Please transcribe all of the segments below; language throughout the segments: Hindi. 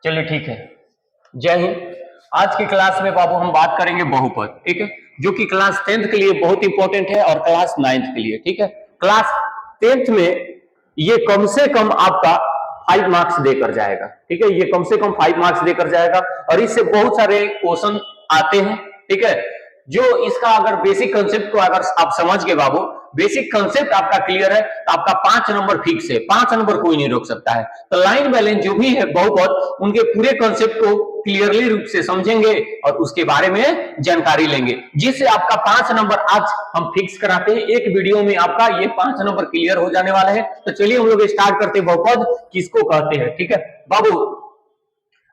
चलिए ठीक है। जय हिंद। आज की क्लास में बाबू हम बात करेंगे बहुपद, ठीक है, जो कि क्लास 10th के लिए बहुत इंपॉर्टेंट है और क्लास 9th के लिए, ठीक है। क्लास 10th में ये कम से कम आपका 5 मार्क्स देकर जाएगा, ठीक है, ये कम से कम 5 मार्क्स देकर जाएगा और इससे बहुत सारे क्वेश्चन आते हैं, ठीक है। जो इसका अगर बेसिक कंसेप्ट को अगर आप समझ गए बाबू, बेसिक कंसेप्ट आपका क्लियर है तो आपका 5 नंबर फिक्स है, 5 नंबर कोई नहीं रोक सकता है। तो लाइन बैलेंस जो भी है बहुपद, उनके पूरे कंसेप्ट को क्लियरली रूप से समझेंगे और उसके बारे में जानकारी लेंगे, जिससे आपका 5 नंबर आज हम फिक्स कराते हैं। एक वीडियो में आपका ये 5 नंबर क्लियर हो जाने वाला है। तो चलिए हम लोग स्टार्ट करते हैं। बहुपद किसको कहते हैं, ठीक है बाबू,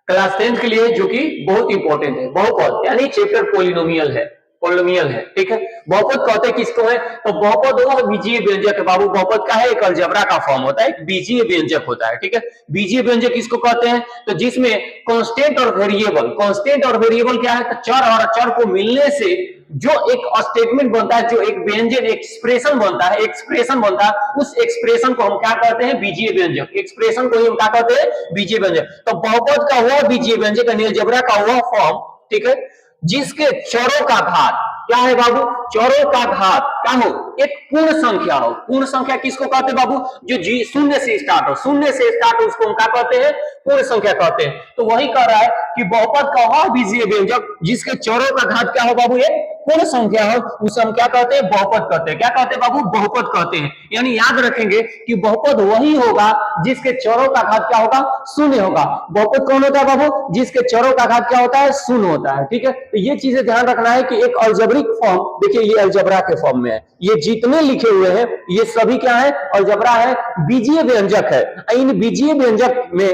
क्लास 10th के लिए जो कि बहुत इंपॉर्टेंट है। बहुपद यानी चैप्टर पॉलिनोमियल है, पॉलिनोमियल है, ठीक है। बहुपद कहते हैं किसको है, तो बहुपद वो बीजीय व्यंजक है बाबू। बहुपद का है एक अलजेब्रा का फॉर्म होता है, एक बीजीय व्यंजक होता है, ठीक है। बीजीय व्यंजक किसको कहते हैं, तो जिसमें कांस्टेंट और वेरिएबल, कांस्टेंट और वेरिएबल क्या है, तो चर और अचर को मिलने से जो एक स्टेटमेंट बनता है, जो एक व्यंजन एक्सप्रेशन बनता है, एक्सप्रेशन बनता है, उस एक्सप्रेशन को हम क्या कहते हैं, बीजीय व्यंजक। एक्सप्रेशन को ही हम क्या कहते हैं, बीजीय व्यंजक। तो बहुपद का हुआ बीजीय व्यंजक, अलजेब्रा का हुआ फॉर्म, ठीक है, जिसके चरों का घात क्या है बाबू, चरों का घात क्या हो, एक पूर्ण संख्या हो। पूर्ण संख्या किसको कहते हैं बाबू, जो जी शून्य से स्टार्ट हो, शून्य से स्टार्ट हो, उसको हम क्या कहते हैं, पूर्ण संख्या कहते हैं। तो वही कह रहा है कि बहुपद का वह बीजीय व्यंजक जिसके चरों का घात क्या हो बाबू, एक पूर्ण संख्या हो, उसे हम क्या कहते हैं, बहुपद कहते हैं। क्या कहते हैं बाबू, बहुपद कहते हैं। यानी याद रखेंगे कि बहुपद वही होगा जिसके चरों का घात क्या होगा, शून्य होगा। बहुपद कौन होता है बाबू, जिसके चरों का घात क्या होता है, शून्य होता है, ठीक है। तो ये चीजें ध्यान रखना है कि एक अलजेब्रिक फॉर्म, देखिए ये अलजेब्रा के फॉर्म में है, ये जितने लिखे हुए हैं ये सभी क्या है, अलजेब्रा है, बीजीय व्यंजक है। इन बीजीय व्यंजक में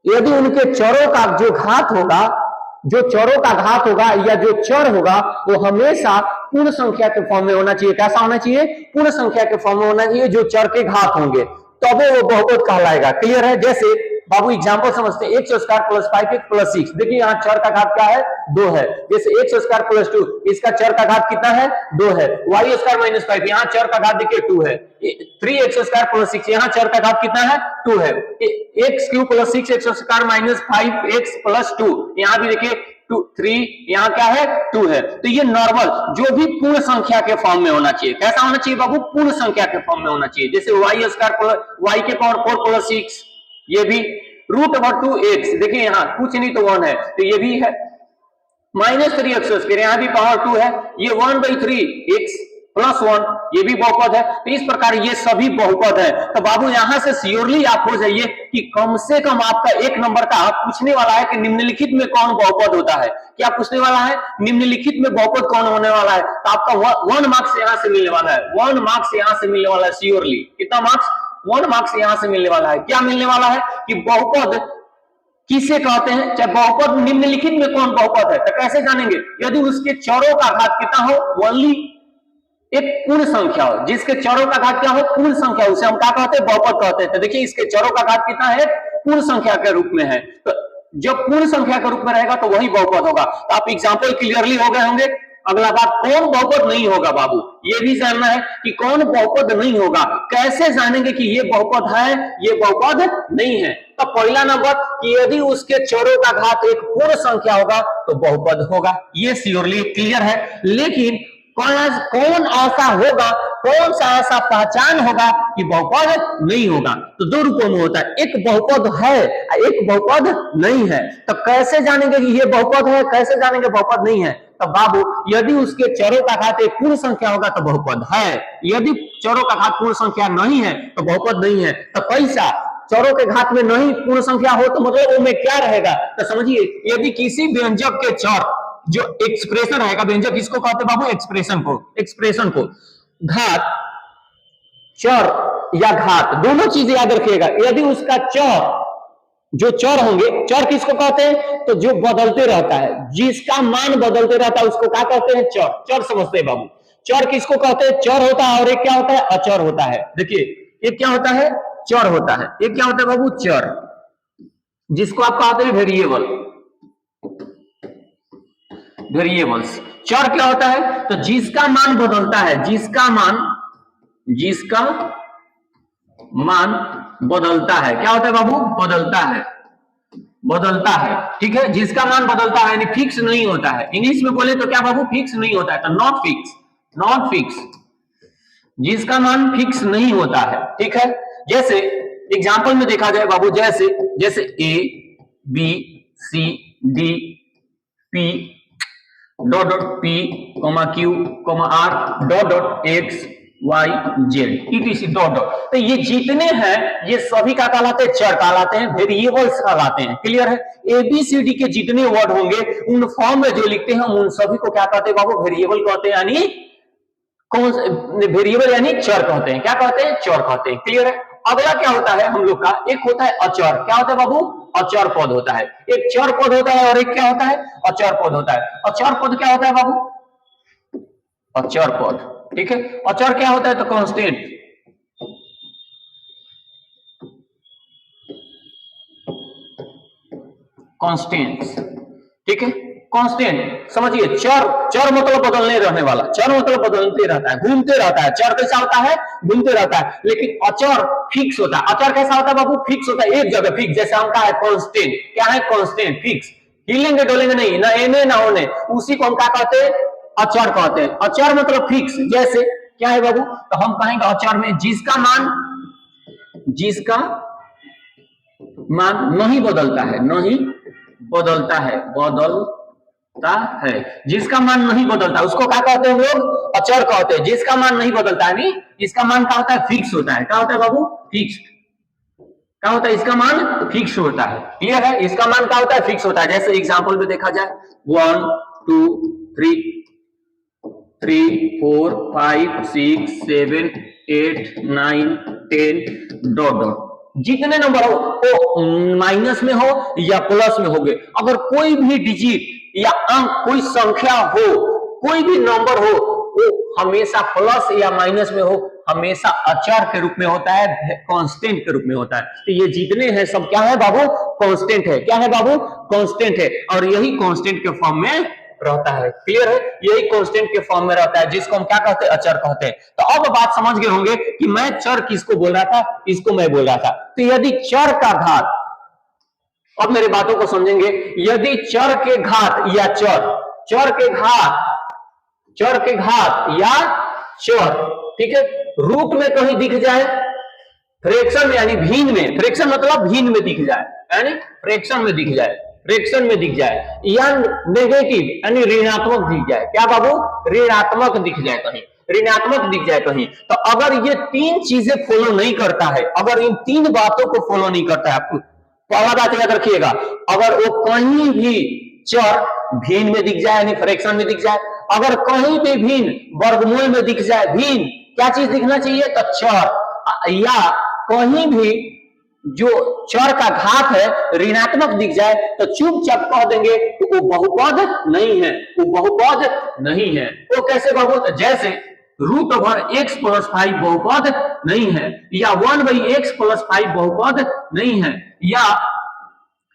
यदि उनके चरों का जो घात होगा, जो चरों का घात होगा या जो चर होगा, वो हमेशा पूर्ण संख्या के फॉर्म में होना चाहिए। कैसा होना चाहिए, पूर्ण संख्या के फॉर्म में होना चाहिए। जो चर के घात होंगे तबे वो बहुपद कहलाएगा। क्लियर है। जैसे बाबू एग्जांपल समझते हैं, x square plus 5x plus 6, देखिए यहाँ चर का घात क्या है, 2 है। जैसे एक्स स्क्वायर प्लस 2, इसका चर का घात कितना है, 2 है। वाई स्क्वायर माइनस 5, यहाँ चर का घात देखिए 2 है। 3x स्क्वायर प्लस 6, यहाँ चर का घात कितना है, 2 है। X cube plus 6x square minus 5x plus 2, यहाँ भी देखिए 3, यहाँ क्या है, 2 है। तो ये नॉर्मल जो भी पूर्ण संख्या के फॉर्म में होना चाहिए। कैसा होना चाहिए बाबू, पूर्ण संख्या के फॉर्म में होना चाहिए। जैसे वाई स्क्वायर वाई के पावर 4 प्लस 6, ये भी रूट ओवर 2x, देखिए यहाँ कुछ नहीं तो 1 है, तो ये भी है। माइनस 3x स्क्वायर, यहाँ भी पावर 2 है। ये 1/3x प्लस 1, ये भी बहुपद है। तो इस प्रकार ये सभी बहुपद है। तो बाबू यहाँ से श्योरली आप हो जाइए कि कम से कम आपका 1 नंबर का पूछने वाला है कि निम्नलिखित में कौन बहुपद होता है। क्या पूछने वाला है, निम्नलिखित में बहुपद कौन होने वाला है। तो आपका 1 मार्क्स यहाँ से मिलने वाला है, 1 मार्क्स यहाँ से मिलने वाला है श्योरली। कितना मार्क्स, 1 मार्क्स यहाँ से मिलने वाला है। क्या मिलने वाला है कि बहुपद किसे कहते हैं, चाहे बहुपद निम्नलिखित में कौन बहुपद है। तो कैसे जानेंगे, यदि उसके चरों का घात कितना हो, ओनली एक पूर्ण संख्या हो, जिसके चरों का घात क्या हो, पूर्ण संख्या, उसे हम क्या कहते हैं, बहुपद कहते हैं। तो देखिए इसके चरों का घात कितना है, पूर्ण संख्या के रूप में है। तो जब पूर्ण संख्या के रूप में रहेगा तो वही बहुपद होगा। तो आप एग्जाम्पल क्लियरली हो गए होंगे। अगला बात, कौन बहुपद नहीं होगा बाबू, ये भी जानना है कि कौन बहुपद नहीं होगा। कैसे जानेंगे कि ये बहुपद है, ये बहुपद नहीं है। तो पहला नंबर कि यदि उसके चरों का घात एक पूर्ण संख्या होगा तो बहुपद होगा, ये श्योरली क्लियर है। लेकिन कौन ऐसा होगा, कौन सा ऐसा पहचान होगा कि बहुपद नहीं होगा। तो 2 रूपों में होता है, एक बहुपद है, एक बहुपद नहीं है। तो कैसे जानेंगे कि ये बहुपद है, कैसे जानेंगे बहुपद नहीं है। तो बाबू यदि उसके चरों का घात एक पूर्ण संख्या होगा तो बहुपद है, यदि चरों का घात पूर्ण संख्या नहीं है तो बहुपद नहीं है। तो कैसा, चरों के घात में नहीं पूर्ण संख्या हो तो मतलब उनमें क्या रहेगा। तो समझिए, यदि किसी व्यंजक के चर, जो एक्सप्रेशन रहेगा, व्यंजक किसको कहते हैं बाबू, एक्सप्रेशन को, एक्सप्रेशन को, घात, चर या घात, दोनों चीजें याद रखिएगा। यदि उसका चर, जो चर होंगे, चर किसको कहते हैं, तो जो बदलते रहता है, जिसका मान बदलते रहता है उसको क्या कहते हैं, चर। चर समझते हैं बाबू, चर किसको कहते हैं, चर होता है और एक क्या होता है, अचर होता है। देखिए एक क्या होता है, चर होता है, एक क्या होता है बाबू, चर, जिसको आप कहते हैं वेरिएबल, वेरिएबल्स। चर क्या होता है, तो जिसका मान बदलता है, जिसका मान बदलता है, क्या होता है बाबू, बदलता है, बदलता है, ठीक है, जिसका मान बदलता है यानी फिक्स नहीं होता है। इंग्लिश में बोले तो क्या बाबू, फिक्स नहीं होता है, तो नॉट फिक्स, नॉट फिक्स, जिसका मान फिक्स नहीं होता है, ठीक है। जैसे एग्जांपल में देखा जाए बाबू, जैसे जैसे A B C D P dot dot P comma Q comma R dot dot X Y Z ETC dot dot, तो ये जितने हैं ये सभी का कहलाते हैं चर कहलाते हैं, वेरिएबल्स कहलाते हैं। क्लियर है। एबीसीडी के जितने वर्ड होंगे उन फॉर्म में जो लिखते हैं हम उन सभी को क्या कहते हैं बाबू, वेरिएबल कहते हैं, यानी कौन वेरिएबल यानी चर कहते हैं। क्या कहते हैं, चर कहते हैं। क्लियर है। अगला क्या होता है हम लोग का, एक होता है अचर। क्या होता है बाबू, अचर पद होता है। एक चर पद होता है और एक क्या होता है, अचर पद होता है। अचर पद क्या होता है बाबू, अचर पद, ठीक है। अचर क्या होता है, तो कांस्टेंट, कांस्टेंट, ठीक है। कांस्टेंट समझिए, चर, चर मतलब बदलने रहने वाला, चर मतलब बदलते रहता है, घूमते रहता है। चर कैसा होता है, घूमते रहता है। लेकिन अचर फिक्स होता है। अचर कैसा होता है बाबू, फिक्स होता है, एक जगह फिक्स। जैसे हम कहा है कांस्टेंट, क्या है कांस्टेंट, फिक्स, हिलेंगे डोलेंगे नहीं, ना एने ना होने, उसी को हम क्या कहते हैं, अचर कहते हैं। अचर मतलब फिक्स। जैसे क्या है बाबू, तो हम कहेंगे अचर में जिसका मान, जिसका मान नहीं बदलता है, नहीं बदलता है, बदलता है, जिसका मान नहीं बदलता उसको क्या कहते हैं लोग, अचर कहते हैं। जिसका मान नहीं बदलता है, इसका मान क्या होता है, फिक्स होता है। क्या होता है बाबू, फिक्स। क्या होता है, इसका मान फिक्स होता है। क्लियर है। इसका मान क्या होता है, फिक्स होता है। जैसे एग्जांपल में देखा जाए 1 2 3 3 4 5 6 7 8 9 10 डॉट डॉट, जितने नंबर हो वो माइनस में हो या प्लस में होंगे। अगर कोई भी डिजिट या अंक, कोई संख्या हो, कोई भी नंबर हो, वो हमेशा प्लस या माइनस में हो, हमेशा अचर के रूप में होता है, कांस्टेंट के रूप में होता है। तो ये जितने हैं सब क्या है बाबू, कांस्टेंट है। क्या है बाबू, कांस्टेंट है। और यही कांस्टेंट के फॉर्म में रहता है। क्लियर है। यही कांस्टेंट के फॉर्म में रहता है, जिसको हम क्या कहते हैं, अचर कहते हैं। तो अब बात समझ गए होंगे कि मैं चर किसको बोल रहा था, इसको मैं बोल रहा था। तो यदि चर का घात, अब मेरे बातों को समझेंगे, यदि चर के घात या चर के घात, चर के घात या चर, ठीक है, रूट में कहीं दिख जाए, फ्रैक्शन में यानी भिन्न में, फ्रैक्शन मतलब भिन्न में दिख जाए, यानी फ्रैक्शन में दिख जाए, फ्रैक्शन में दिख जाए, या नेगेटिव यानी ऋणात्मक दिख जाए। क्या बाबू, ऋणात्मक दिख जाए कहीं, ऋणात्मक दिख जाए कहीं। तो अगर ये तीन चीजें फॉलो नहीं करता है, अगर इन तीन बातों को फॉलो नहीं करता है, आपको पहला बात याद रखिएगा, अगर वो कहीं भी चर भिन्न में दिख जाए यानी फ्रैक्शन में दिख जाए, अगर कहीं भी भिन्न वर्गमूल में दिख जाए, भिन्न क्या चीज दिखना चाहिए, तो चर, या कहीं भी जो चर का घात है ऋणात्मक दिख जाए तो चुपचाप कह देंगे तो वो बहुपद नहीं है, वो बहुपद नहीं है। वो कैसे बाबू, तो जैसे रूट ओवर x प्लस 5 बहुपद नहीं है, या 1/x प्लस 5 बहुपद नहीं है, या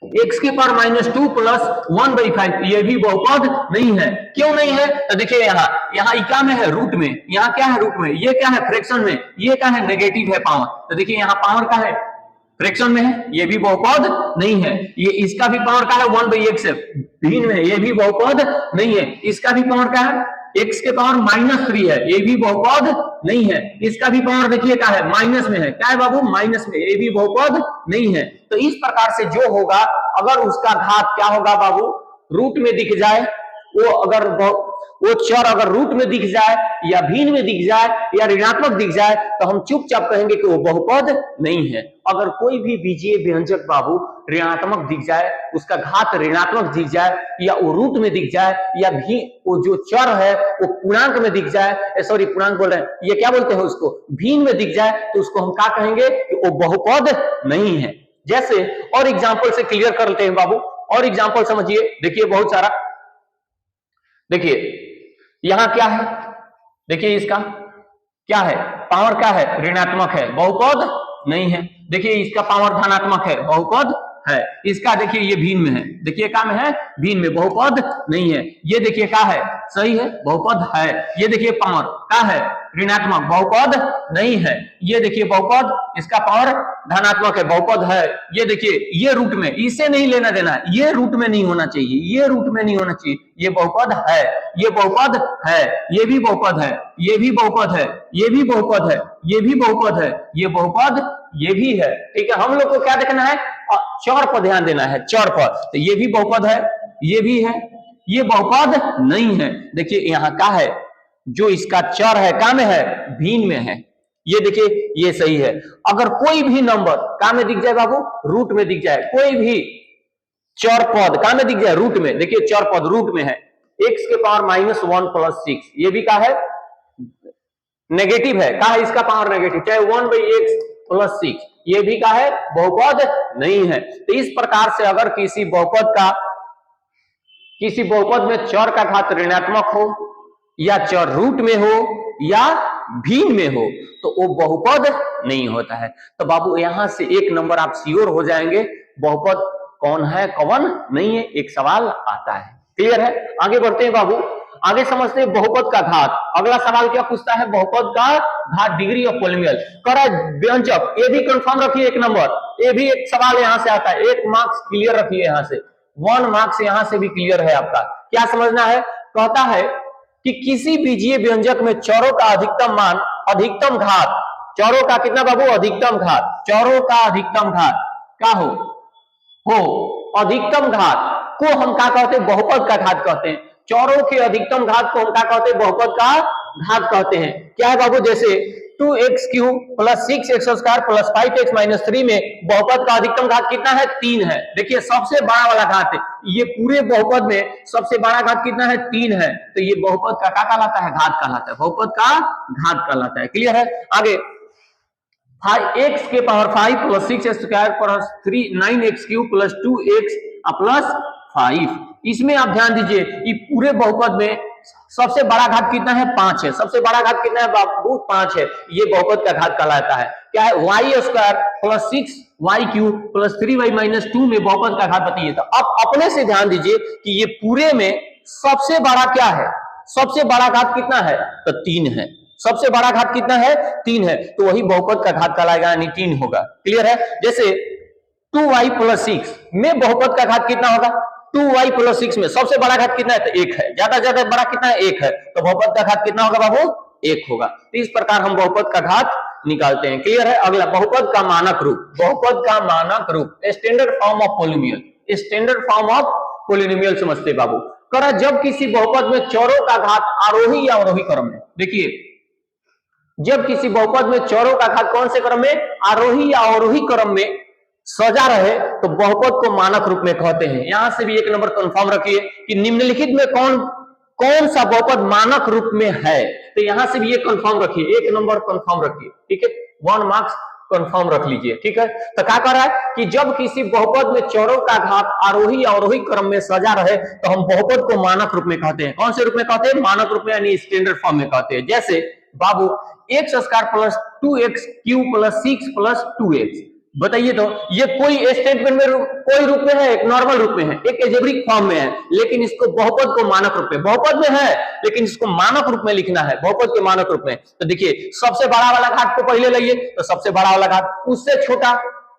x के पावर -2 प्लस 1/5 ये भी बहुपद नहीं है। क्यों नहीं है, तो देखिए यहाँ क्या में है, रूट में, यहाँ क्या है रूट में, ये क्या है फ्रैक्शन में, ये क्या है नेगेटिव है पावर। तो देखिए यहाँ पावर का है, फ्रैक्शन में है, ये भी बहुपद नहीं है। ये इसका भी पावर का है 1/x है, भिन्न में, ये भी बहुपद नहीं है। इसका भी पावर का है x के पावर -3 है, ये भी बहुपद नहीं है। इसका भी पावर देखिए क्या है, माइनस में है। क्या है बाबू, माइनस में, ये भी बहुपद नहीं है। तो इस प्रकार से जो होगा, अगर उसका घात क्या होगा बाबू, रूट में दिख जाए, वो अगर वो चर अगर रूट में दिख जाए या भिन्न में दिख जाए या ऋणात्मक दिख जाए तो हम चुपचाप कहेंगे कि वो बहुपद नहीं है। अगर कोई भी बीजीय व्यंजक बाबू ऋणात्मक दिख जाए, उसका घात ऋणात्मक दिख जाए, या वो रूट में दिख जाए, या भी वो जो चर है वो पूर्णांक में दिख जाए, सॉरी पूर्णांक बोल रहे हैं, ये क्या बोलते हैं उसको, भिन्न में दिख जाए, तो उसको हम क्या कहेंगे कि वो बहुपद नहीं है। जैसे और एग्जाम्पल से क्लियर कर लेते हैं बाबू, और एग्जाम्पल समझिए, देखिए बहुत सारा, देखिए यहां क्या है, देखिए इसका क्या है, पावर क्या है, ऋणात्मक है, बहुपद नहीं है। देखिए इसका पावर धनात्मक है, बहुपद है। इसका देखिए ये भिन्न में है, देखिए क्या में है, भिन्न में, बहुपद नहीं है। ये देखिए क्या है, सही है, बहुपद है। ये देखिए पावर क्या है, ऋणात्मक, बहुपद नहीं है। ये देखिए बहुपद, इसका पावर धनात्मक है, बहुपद है। ये देखिए ये रूट में, इसे नहीं लेना देना है, ये रूट में नहीं होना चाहिए, ये रूट में नहीं होना चाहिए। ये बहुपद है, ये बहुपद है, ये भी बहुपद है, ये भी बहुपद है, ये भी बहुपद है, ये भी बहुपद है, ये बहुपद, ये भी है। ठीक है, हम लोग को क्या देखना है, चर पर ध्यान देना है, चर पर। तो ये भी बहुपद है, ये भी है, ये बहुपद नहीं है। देखिए यहाँ क्या है, जो इसका चर है क्या में है, भिन्न में है। ये देखिए ये सही है। अगर कोई भी नंबर क्या में दिख जाए बाबू, रूट में दिख जाए, कोई भी चर पद क्या में दिख जाए, रूट में। देखिए चर पद रूट में है, x के पावर -1 + 6, ये भी क्या है, नेगेटिव है। क्या है इसका पावर नेगेटिव, चाहे 1/x + 6, ये भी क्या है, बहुपद नहीं है। तो इस प्रकार से अगर किसी बहुपद में चर का घात ऋणात्मक हो, या चर रूट में हो, या भिन्न में हो, तो वो बहुपद नहीं होता है। तो बाबू यहां से एक नंबर आप श्योर हो जाएंगे, बहुपद कौन है कौन नहीं है, एक सवाल आता है। क्लियर है, आगे बढ़ते हैं बाबू, आगे समझते हैं बहुपद का घात। अगला सवाल क्या पूछता है, बहुपद का घात, डिग्री ऑफ पॉलिनोमियल, करा व्यंजक, ये भी कंफर्म रखिए एक नंबर, ये भी एक सवाल यहां से आता है, 1 मार्क्स क्लियर रखिए, यहां से 1 मार्क्स यहां से भी क्लियर है आपका। क्या समझना है, कहता है कि किसी बीजीय व्यंजक में चरों का अधिकतम मान, अधिकतम घात, चरों का कितना बाबू, अधिकतम घात, चरों का अधिकतम घात क्या हो अधिकतम घात को हम क्या कहते हैं, बहुपद का घात कहते हैं। चरों के अधिकतम घात को हम क्या कहते हैं, बहुपद का घात कहते हैं। क्या है बाबू, जैसे 2x³ + 6x² + 5x - 3 में बहुपद का अधिकतम घात कितना है, 3 है। देखिए सबसे बड़ा वाला घात है, ये पूरे बहुपद में सबसे बड़ा घात कितना है, 3 है। तो ये बहुपद का क्या कहलाता है, घात कहलाता है, बहुपद का घात कहलाता है। क्लियर है, आगे 5x के पावर 5 + 6x² + 9x³ + 2x + 5, इसमें आप ध्यान दीजिए, ये पूरे बहुपद में सबसे बड़ा घात कितना है, 5 है। सबसे बड़ा घात कितना है बाबू, 5 है। ये बहुपद का घात कहलाता है। क्या है, y² + 6y³ + 3y - 2 में बहुपद का घात बताइए। तो अब अपने से ध्यान दीजिए कि ये पूरे में सबसे बड़ा क्या है, सबसे बड़ा घात कितना है, तो 3 है। सबसे बड़ा घात कितना है, 3 है, तो वही बहुपद का घात कहलाएगा, यानी 3 होगा। क्लियर है, जैसे 2y + 6 में बहुपद का घात कितना होगा, 2y + 6 में सबसे बड़ा घात कितना है, तो 1 है। ज्यादा बड़ा कितना है, 1 है, तो बहुपद का घात कितना होगा बाबू, 1 होगा। तो इस प्रकार हम बहुपद का घात निकालते हैं। क्लियर है, अगला बहुपद का मानक रूप, बहुपद का मानक रूप, standard form of polynomial, standard form of polynomial समझते बाबू। करा जब किसी बहुपद में चरों का घात आरोही या अवरोही क्रम में, देखिए जब किसी बहुपद में चरों का घात कौन से क्रम में, आरोही या अवरोही क्रम में सजा रहे, तो बहुपद को मानक रूप में कहते हैं। यहां से भी एक नंबर कंफर्म रखिए कि निम्नलिखित में कौन सा बहुपद मानक रूप में है। तो यहां से भी ये कंफर्म रखिए, एक नंबर कंफर्म रखिए, ठीक है, 1 मार्क्स कंफर्म रख लीजिए। ठीक है, तो क्या कर रहा है कि जब किसी बहुपद में चरों का घात आरोही या अवरोही क्रम में सजा रहे, तो हम बहुपद को मानक रूप में कहते हैं। कौन से रूप में कहते हैं, मानक रूप में, यानी स्टैंडर्ड फॉर्म में कहते हैं। जैसे बाबू x² + 2x³ + 6 + 2x, बताइए तो ये कोई स्टेटमेंट में कोई रूप में है, एक नॉर्मल रूप में है, एक एल्जेब्रिक फॉर्म में है, लेकिन इसको बहुपद को मानक रूप में, बहुपद में है लेकिन इसको मानक रूप में लिखना है, बहुपद के मानक रूप में। तो देखिए सबसे बड़ा वाला घात को पहले लाइए, तो सबसे बड़ा वाला घात, उससे छोटा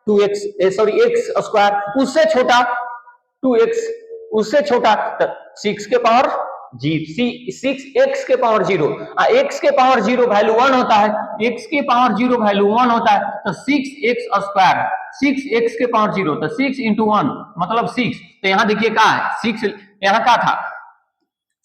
x², उससे छोटा 2x, उससे छोटा 6 के पावर 6x के पावर 0, x के पावर 0 वैल्यू 1 होता है, x के पावर 0 वैल्यू 1 होता है, तो 6x², 6x के पावर 0, तो 6 × 1 मतलब 6। तो यहां देखिए क्या है, 6 यहां क्या था,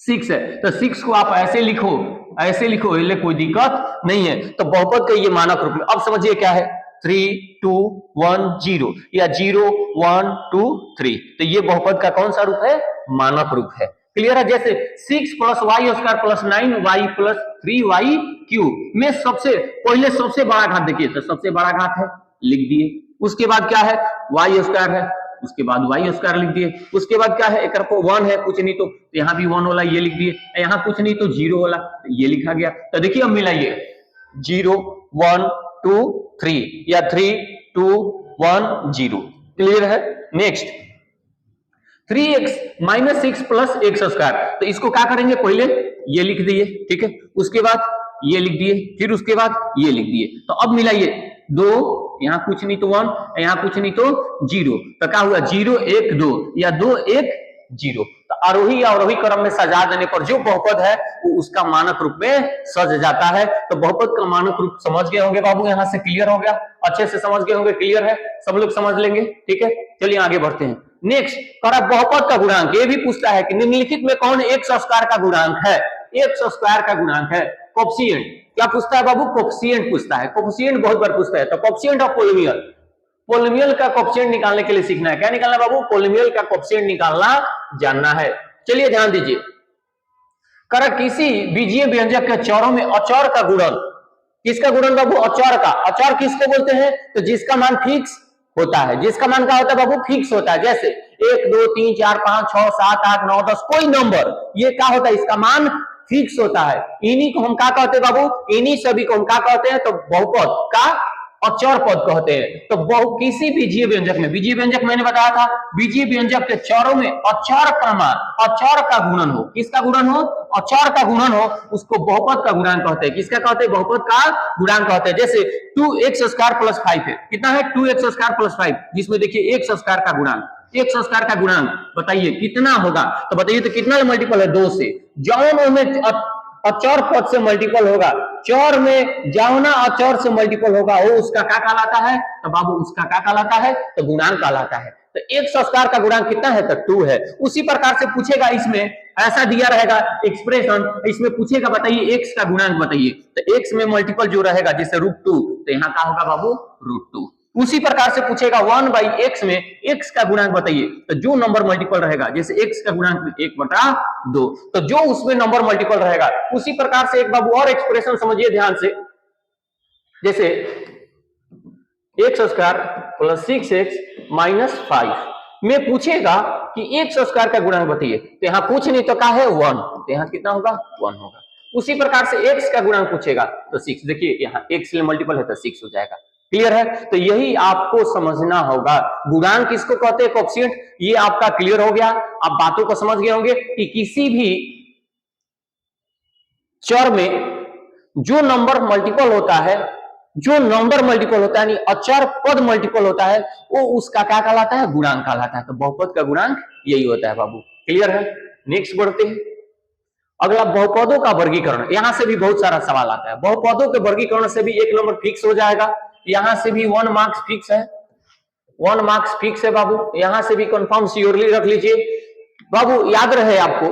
6 है, तो 6 को आप ऐसे लिखो, ऐसे लिखो, इसलिए कोई दिक्कत नहीं है। तो बहुपद का ये मानक रूप में। अब समझिए क्या है, 3 2 1 0 या 0 1 2 3, तो ये बहुपद का कौन सा रूप है, मानक रूप है। क्लियर है, जैसे 6 + y² + 9y + 3y³ में सबसे पहले सबसे बड़ा घात देखिए, तो सबसे बड़ा घात है, लिख दिए। उसके बाद क्या है, y² है, उसके बाद y² लिख दिए। उसके बाद क्या है, एक 1 है, कुछ नहीं तो यहाँ भी 1 होला, ये लिख दिए। यहाँ कुछ नहीं तो 0 होला, ये लिखा गया। तो देखिए अब मिलाइए, 0 1 2 3 या 3 2 1 0, क्लियर है। Next 3x minus 6 plus x square, तो इसको क्या करेंगे, पहले ये लिख दिए, ठीक है, उसके बाद ये लिख दिए, फिर उसके बाद ये लिख दिए, तो अब मिलाइए, 2 यहाँ कुछ नहीं तो 1, यहाँ कुछ नहीं तो 0, तो क्या हुआ 0 1 2 या 2 1 0, तो आरोही या अवरोही क्रम में सजा देने पर जो बहुपद है वो उसका मानक रूप में सज जाता है। तो बहुपद का मानक रूप समझ गए होंगे बाबू, यहां से क्लियर हो गया, अच्छे से समझ गए होंगे, क्लियर है, सब लोग समझ लेंगे, ठीक है। चलिए आगे बढ़ते हैं। नेक्स्ट बहुपद का गुणांक, ये भी पूछता है कि निम्नलिखित में कौन एक्स स्क्वायर का गुणांक है, एक्स स्क्वायर का गुणांक है, कोफिशिएंट, क्या पूछता है बाबू, कोफिशिएंट पूछता है, कोफिशिएंट बहुत बार पूछता है, तो कोफिशिएंट ऑफ पोलिनियल, पोलिनियल का कोफिशिएंट निकालने के लिए सीखना है, क्या निकालना बाबू, पोलिनियल का कोफिशिएंट निकालना जानना है। चलिए ध्यान दीजिए, कर किसी बीजीय व्यंजक के चौरों में अचौर का गुणन, किसका गुणन बाबू, अचौर का, अचौर किसको बोलते हैं, तो जिसका मान फिक्स होता है, जिसका मान क्या होता है बाबू, फिक्स होता है, जैसे 1 2 3 4 5 6 7 8 9 10 कोई नंबर, ये क्या होता है, इसका मान फिक्स होता है, इन्हीं को हम क्या कहते हैं बाबू, इन्हीं सभी को हम क्या कहते हैं, तो बहुपद का अचौर पद कहते हैं। तो किसी बीजीय व्यंजक में, बीजीय व्यंजक मैंने बताया था, बीजीय व्यंजक के चौरों में अचौर का मान, अचौर का गुणन हो, किसका गुणन हो, अचौर का गुणन हो, उसको बहुपद का गुणांक कहते हैं, किसका कहते हैं, बहुपद का गुणांक कहते हैं। जैसे 2x स्क्वायर प्लस 5 है, कितना है, 2x स्क्वायर प्लस 5, जिसमें देखिए एक्स स्क्वायर का गुणांक, एक्स स्क्वायर का गुणांक बताइए कितना होगा, तो बताइए तो कितना मल्टीपल है, 2 से, जौन में अचौर पद से मल्टीपल होगा, चौर में जावना अचौर से मल्टीपल होगा, वो उसका क्या कहलाता है, तो बाबू उसका क्या कहलाता है, तो गुणांक कहलाता है। तो एक्स स्क्वायर का गुणांक कितना है, तो 2 है। उसी प्रकार से पूछेगा, इसमें ऐसा दिया रहेगा एक्सप्रेशन, इसमें पूछेगा बताइए एक्स का गुणांक बताइए, तो एक्स में मल्टीपल जो रहेगा जैसे √2, तो यहाँ क्या होगा बाबू, √2। उसी प्रकार से पूछेगा 1/x में x का गुणांक बताइए, तो जो नंबर मल्टीपल रहेगा, जैसे x का गुणांक 1/2, तो जो उसमें नंबर मल्टीपल रहेगा, उसी प्रकार से एक बाबू और एक्सप्रेशन समझिए ध्यान से, जैसे x square plus 6x minus 5 में पूछेगा कि x स्क्वायर का गुणांक बताइए, तो यहाँ कुछ नहीं तो क्या है 1, तो यहाँ कितना होगा 1 होगा। उसी प्रकार से x का गुणांक पूछेगा तो 6, देखिए यहाँ x से मल्टीपल है तो 6 हो जाएगा, क्लियर है। तो यही आपको समझना होगा, गुणांक किसको कहते हैं, कोफिशिएंट, ये आपका क्लियर हो गया, आप बातों को समझ गए होंगे कि किसी भी चर में जो नंबर मल्टीपल होता है, जो नंबर मल्टीपल होता है यानी अचर पद मल्टीपल होता है, वो उसका क्या कहलाता है, गुणांक कहलाता है। तो बहुपद का गुणांक यही होता है बाबू, क्लियर है। नेक्स्ट बढ़ते हैं, अगला बहुपदों का वर्गीकरण, यहां से भी बहुत सारा सवाल आता है, बहुपदों के वर्गीकरण से भी एक नंबर फिक्स हो जाएगा, यहां से भी 1 मार्क्स फिक्स है, 1 मार्क्स फिक्स है बाबू, यहां से भी कंफर्म श्योरली रख लीजिए बाबू। याद रहे आपको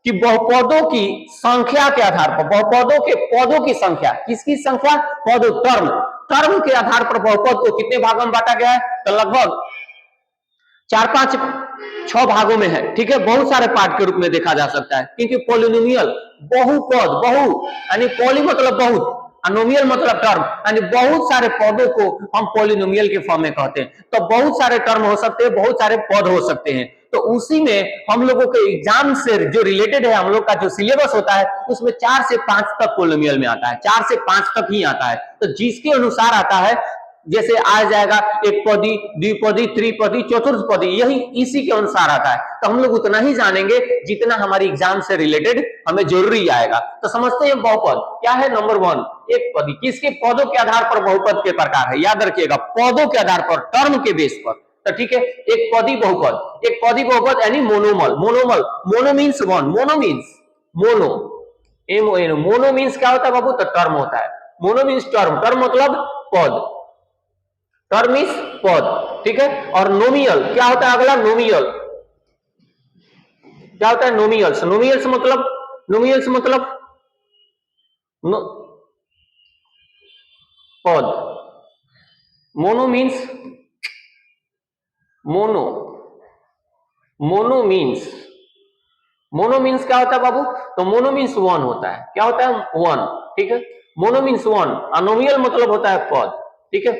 कि बहुपदों की संख्या के आधार पर, बहुपदों के पदों की संख्या, किसकी संख्या, पदों, टर्म, टर्म के आधार पर बहुपद को कितने भागों में बांटा गया है, तो लगभग 4 5 6 भागों में है, ठीक है, बहुत सारे पार्ट के रूप में देखा जा सकता है, क्योंकि पॉलिनोमियल बहुपद, बहु यानी पॉली मतलब बहुत, नोमियल मतलब टर्म, यानी बहुत सारे पदों को हम पॉलिनोमियल के फॉर्म में कहते हैं। तो बहुत सारे टर्म हो सकते हैं, बहुत सारे पद हो सकते हैं, तो उसी में हम लोगों के एग्जाम से जो रिलेटेड है, हम लोग का जो सिलेबस होता है उसमें 4 से 5 तक पॉलिनोमियल में आता है, 4 से 5 तक ही आता है। तो जिसके अनुसार आता है, जैसे आ जाएगा एक पदी, द्विपदी, त्रिपदी, चतुर्थपदी, यही इसी के अनुसार आता है। तो हम लोग उतना ही जानेंगे जितना हमारी एग्जाम से रिलेटेड हमें जरूरी आएगा। तो समझते हैं बहुपद क्या है, नंबर 1 एक पदी, किसके पदों के आधार पर बहुपद के प्रकार है, याद रखिएगा, पदों के आधार पर, टर्म के बेस पर। तो ठीक है, एक पदी बहुपद, एक पदी बहुपद यानी monomial, monomial, mono means 1, mono means mono, MONO, mono means क्या होता है बाबू, तो टर्म होता है, मोनो मीन्स टर्म, टर्म मतलब पद, टर्म इज पद, ठीक है। और नोमियल क्या होता है, अगला नोमियल क्या होता है, नोमियल्स, नोमियल्स मतलब, नोमियल्स मतलब पद, mono means mono, mono means, mono means क्या होता है बाबू, तो मोनो मीन्स 1 होता है, क्या होता है 1, ठीक है, मोनो मीन्स 1, अनोमियल मतलब होता है पद, ठीक है।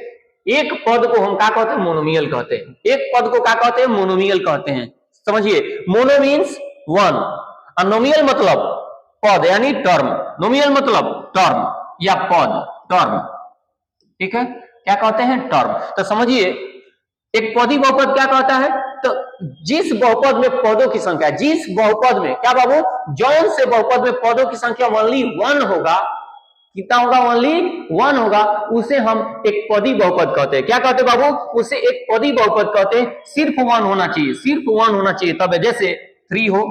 एक पद को हम क्या कहते हैं, मोनोमियल कहते हैं, एक पद को क्या कहते हैं, मोनोमियल कहते हैं, समझिए, मोनो मीन्स 1, अनोमियल मतलब पद यानी टर्म, नोमियल मतलब टर्म या पद, टर्म, ठीक है, क्या कहते हैं, टर्म। तो समझिए एक पदी बहुपद क्या कहता है, तो जिस बहुपद में पदों की संख्या, जिस बहुपद में क्या बाबू, जौन से बहुपद में पदों की संख्या ओनली 1 होगा, कितना होगा, ओनली 1 होगा, उसे हम एक पदी बहुपद कहते हैं। क्या कहते हैं बाबू, उसे एक पदी बहुपद कहते हैं। सिर्फ 1 होना चाहिए, सिर्फ 1 होना चाहिए तब है। जैसे 3 हो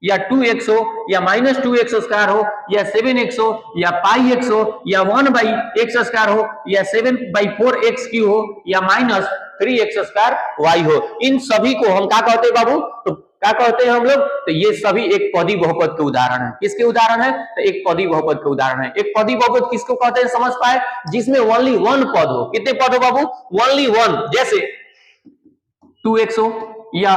या 2x हो या -2x स्क्वायर हो या 7x हो या πx हो या 1/x स्क्वायर हो या 7/4x क्यू हो या -3x स्क्वायर y हो, इन सभी को हम क्या कहते हैं बाबू, तो क्या कहते हैं हम लोग, तो ये सभी एक पदी बहुपद के उदाहरण है। किसके उदाहरण है, तो एक पदी बहुपद के उदाहरण है। एक पदी बहुपद किसको कहते हैं समझ पाए, जिसमें ओनली 1 पद हो। कितने पद हो बाबू, ओनली 1। जैसे 2x हो या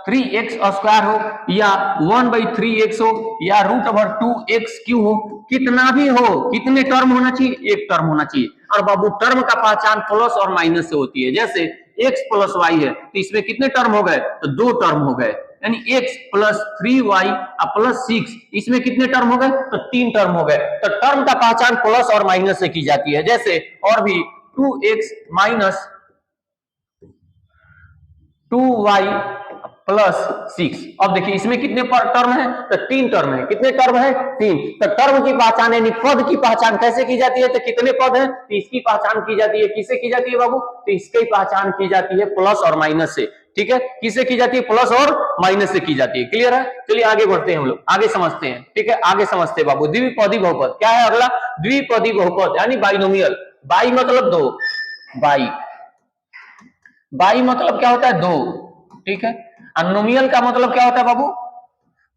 3x स्क्वायर हो या 1/3x हो या √2x³ हो, कितना भी हो, कितने टर्म होना चाहिए, एक टर्म होना चाहिए। और बाबू टर्म का पहचान प्लस और माइनस से होती है। जैसे x + y है तो इसमें कितने टर्म हो गए, तो 2 टर्म हो गए, यानी x + 3y + 6, इसमें कितने टर्म हो गए, तो 3 टर्म हो गए। तो टर्म का पहचान प्लस और माइनस से की जाती है। जैसे और भी 2x - 2y + 6, अब देखिए इसमें कितने टर्म है, तो 3 टर्म है। कितने टर्म है, 3। तो टर्म की पहचान यानी पद की पहचान कैसे की जाती है, तो कितने पद है, तो इसकी पहचान की जाती है, किससे की जाती है बाबू, तो इसकी पहचान की जाती है प्लस और माइनस से। ठीक है, किससे की जाती है, प्लस और माइनस से की जाती है। क्लियर है, चलिए आगे बढ़ते हैं, हम लोग आगे समझते हैं। ठीक है, आगे समझते हैं बाबू। द्विपदी बहुपद क्या है, अगला द्विपदी बहुपद यानी बाइनोमियल। बाई मतलब 2, बाई मतलब क्या होता है, 2। ठीक है, और नोमियल का मतलब क्या होता है बाबू,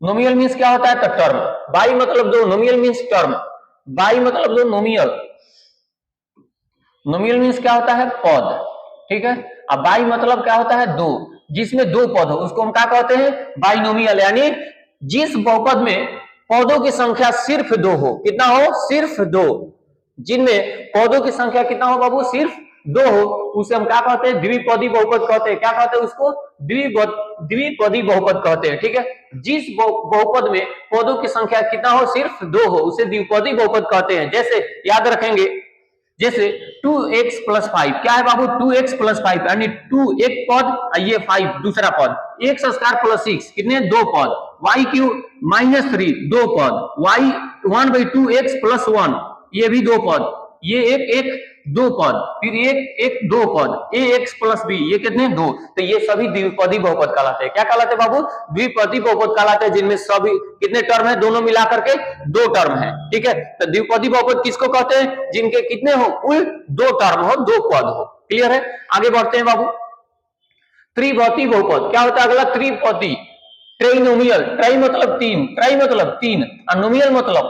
नोमियल मीन्स क्या होता है, तो टर्म। बाई मतलब 2, नोमियल मीन्स टर्म। बाई मतलब 2 नोमियल, नोमियल मीन्स क्या होता है, पद। ठीक है, अब बाई मतलब क्या होता है, 2, जिसमें 2 पद हो उसको हम क्या कहते हैं, बाइनोमियल। यानी जिस बहुपद में पदों की संख्या सिर्फ 2 हो, कितना हो, सिर्फ 2, जिनमें पदों की संख्या कितना हो बाबू, सिर्फ 2 हो, उसे हम क्या कहते हैं, द्विपदी बहुपद कहते हैं। क्या कहते हैं उसको, द्विपदी बहुपद कहते हैं। ठीक है, जिस बहुपद में पदों की संख्या कितना हो, सिर्फ 2 हो, उसे द्विपदी बहुपद कहते हैं। जैसे याद रखेंगे, जैसे 2x + 5 क्या है बाबू, 2x + 5 यानी 2 एक पद, ये 5 दूसरा पद, x स्क्वायर + 6 कितने, 2 पद, y³ -3 2 पद, y 1/2x + 1 ये भी 2 पद, ये एक 2 पद, फिर एक 2 पद, ax + b ये कितने, 2। तो ये सभी द्विपदी बहुपद कहलाते हैं। क्या कहलाते हैं बाबू, द्विपदी बहुपद कहलाते हैं, जिनमें सभी कितने टर्म है, दोनों मिलाकर के 2 टर्म है। ठीक है, तो द्विपदी बहुपद किसको कहते हैं, जिनके कितने हो, कुल 2 टर्म हो, 2 पद हो। क्लियर है, आगे बढ़ते हैं बाबू। त्रिपदी बहुपद क्या होता है, अगला त्रिपदी, ट्राइनोमियल, ट्राई मतलब 3, ट्राई मतलब 3 और नोमियल मतलब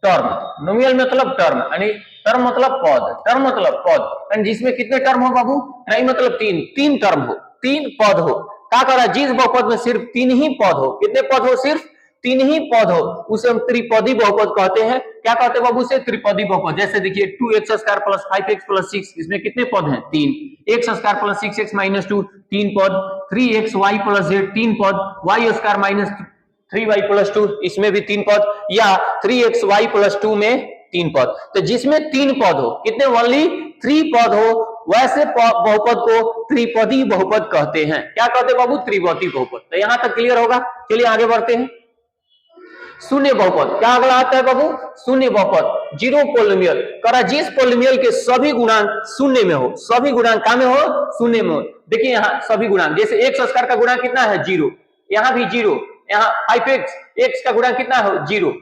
टर्म, नोमियल मतलब टर्म यानी टर्म मतलब पद, टर्म मतलब पद, एंड जिसमें कितने टर्म हो बाबू, ट्राई मतलब 3, 3 टर्म हो, 3 पद हो। क्या कर रहा है, जिस बहुपद में सिर्फ 3 ही पद हो, कितने पद हो, सिर्फ 3 ही पद हो, उसे हम त्रिपदी बहुपद कहते हैं। क्या कहते हैं बाबू, से त्रिपदी बहुपद। जैसे देखिए 2x स्क्वायर + 5x + 6 इसमें कितने पद हैं, 3, x स्क्वायर + 6x - 2 3 पद, 3xy + z 3 पद, y स्क्वायर - 3y + 2 इसमें भी 3 पद, या 3xy + 2 में 3 पद। तो जिसमें 3 पद हो, कितने, ओनली 3 पद हो, वैसे बहुपद को त्रिपदी बहुपद कहते हैं। क्या कहते हैं बाबू, त्रिपदी बहुपद। तो यहां तक क्लियर होगा, चलिए आगे बढ़ते हैं। शून्य बहुपद क्या अगला आता है बाबू, शून्य बहुपद, जीरो पोलिनियल। करा जिस पोलिनियल के सभी गुणांक शून्य में हो, सभी गुणांक का में हो, शून्य में हो। देखिए यहाँ सभी गुणांक, जैसे x स्क्वायर का गुणांक कितना है, 0, यहाँ भी 0, यहाँ 5x x का गुणांक कितना है, 0,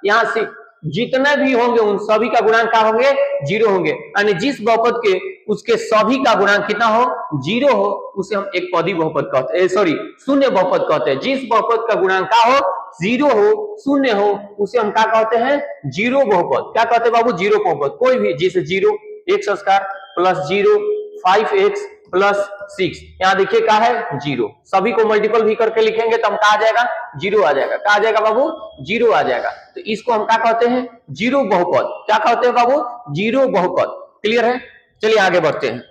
यहाँ से जितने भी होंगे उन सभी का गुणांक क्या होंगे, 0 होंगे। यानी जिस बहुपद के उसके सभी का गुणांक कितना हो, 0 हो, उसे हम एक पदी बहुपद कहते हैं, सॉरी शून्य बहुपद कहते हैं। जिस बहुपद का गुणांक क्या हो, 0 हो, शून्य हो, उसे हम क्या कहते हैं, जीरो बहुपद। क्या कहते हैं बाबू, जीरो बहुपद। कोई भी, जैसे 0 x स्क्वायर + 0 5x + 6, यहाँ देखिए क्या है, 0। सभी को मल्टीपल भी करके लिखेंगे तो हम कहा जाएगा, 0 आ जाएगा। कहा जाएगा बाबू, 0 आ जाएगा। तो इसको हम क्या कहते हैं, जीरो बहुपद। क्या कहते हैं बाबू, जीरो बहुपद। क्लियर है, चलिए आगे बढ़ते हैं।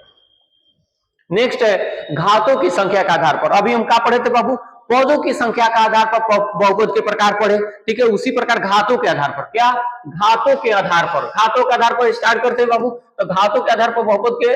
नेक्स्ट है घातों की संख्या के आधार पर। अभी हम क्या पढ़े थे बाबू, पदों की संख्या के आधार पर बहुपद के प्रकार पढ़े। ठीक है, उसी प्रकार घातों के आधार पर, क्या, घातों के आधार पर, घातों के आधार पर स्टार्ट करते हैं बाबू। तो घातों के आधार पर बहुपद के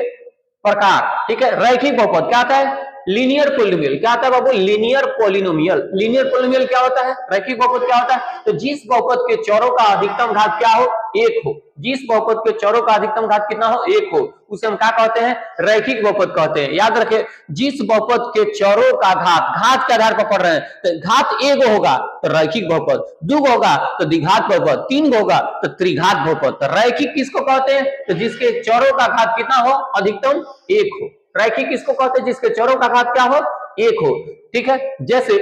प्रकार, ठीक है। रैखिक बहुपद क्या होता है? Linear polynomial. क्या होता है बाबू? Linear polynomial. लीनियर पोलिनोमियल क्या होता है? रैखिक बहुपद क्या होता है? तो जिस बहुपद के चरों का अधिकतम घात क्या हो? एक हो। जिस बहुपद के चरों का अधिकतम घात कितना हो? एक हो, उसे हम क्या कहते हैं? रैखिक बहुपद कहते हैं। याद रखें, जिस बहुपद के चरों का घात के आधार पर पढ़ रहे हैं, तो घात एक होगा तो रैखिक बहुपद, दो होगा तो द्विघात बहुपद, तीन होगा तो त्रिघात बहुपद। तो रैखिक किसको कहते हैं? तो जिसके चरों का घात कितना हो? अधिकतम एक हो। रैखिक किसको कहते हैं? जिसके चरों का घात क्या हो? एक हो, ठीक है। जैसे